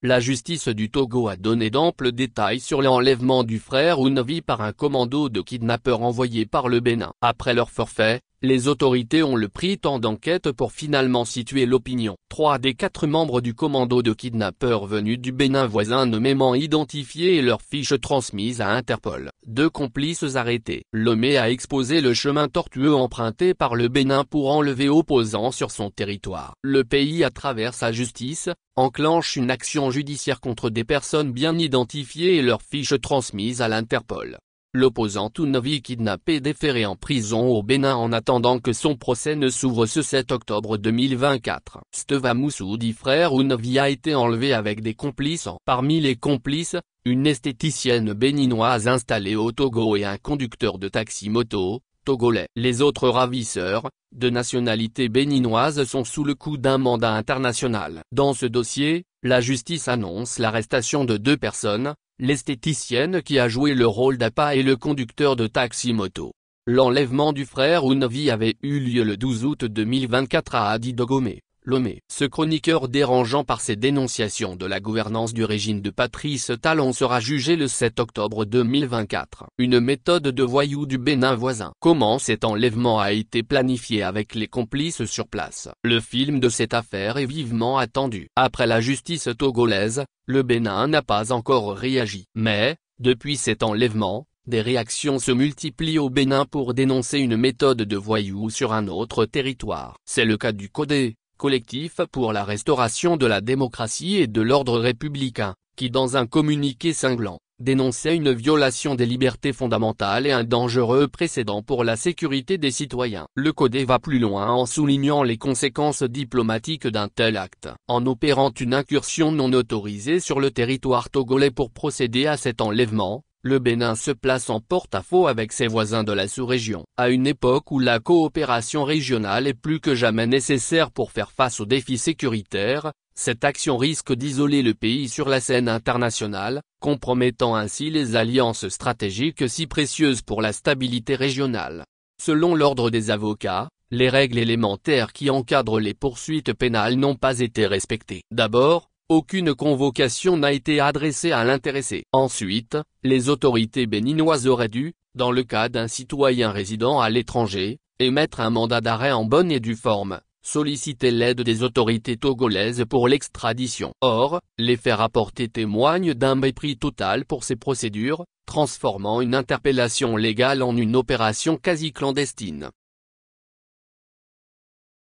la justice du Togo a donné d'amples détails sur l'enlèvement du frère Ounavi par un commando de kidnappeurs envoyé par le Bénin. Après leur forfait, les autorités ont pris temps d'enquête pour finalement situer l'opinion. 3 des 4 membres du commando de kidnappeurs venus du Bénin voisin nommément identifiés et leurs fiches transmises à Interpol. 2 complices arrêtés. Lomé a exposé le chemin tortueux emprunté par le Bénin pour enlever opposants sur son territoire. Le pays, à travers sa justice, enclenche une action judiciaire contre des personnes bien identifiées et leurs fiches transmises à l'Interpol. L'opposant Ounavi kidnappé déféré en prison au Bénin en attendant que son procès ne s'ouvre ce 7 octobre 2024. Steva Moussou dit frère Ounavi a été enlevé avec des complices. Parmi les complices, une esthéticienne béninoise installée au Togo et un conducteur de taxi-moto, togolais. Les autres ravisseurs, de nationalité béninoise, sont sous le coup d'un mandat international. Dans ce dossier, la justice annonce l'arrestation de 2 personnes, l'esthéticienne qui a joué le rôle d'appât et le conducteur de taxi-moto. L'enlèvement du frère Ounavi avait eu lieu le 12 août 2024 à Adi-Dogomé, Lomé. Ce chroniqueur dérangeant par ses dénonciations de la gouvernance du régime de Patrice Talon sera jugé le 7 octobre 2024. Une méthode de voyou du Bénin voisin. Comment cet enlèvement a été planifié avec les complices sur place? Le film de cette affaire est vivement attendu. Après la justice togolaise, le Bénin n'a pas encore réagi. Mais, depuis cet enlèvement, des réactions se multiplient au Bénin pour dénoncer une méthode de voyou sur un autre territoire. C'est le cas du CODE, Collectif pour la restauration de la démocratie et de l'ordre républicain, qui dans un communiqué cinglant, dénonçait une violation des libertés fondamentales et un dangereux précédent pour la sécurité des citoyens. Le CODE va plus loin en soulignant les conséquences diplomatiques d'un tel acte. En opérant une incursion non autorisée sur le territoire togolais pour procéder à cet enlèvement, le Bénin se place en porte-à-faux avec ses voisins de la sous-région. À une époque où la coopération régionale est plus que jamais nécessaire pour faire face aux défis sécuritaires, cette action risque d'isoler le pays sur la scène internationale, compromettant ainsi les alliances stratégiques si précieuses pour la stabilité régionale. Selon l'ordre des avocats, les règles élémentaires qui encadrent les poursuites pénales n'ont pas été respectées. D'abord, aucune convocation n'a été adressée à l'intéressé. Ensuite, les autorités béninoises auraient dû, dans le cas d'un citoyen résidant à l'étranger, émettre un mandat d'arrêt en bonne et due forme, solliciter l'aide des autorités togolaises pour l'extradition. Or, les faits rapportés témoignent d'un mépris total pour ces procédures, transformant une interpellation légale en une opération quasi clandestine.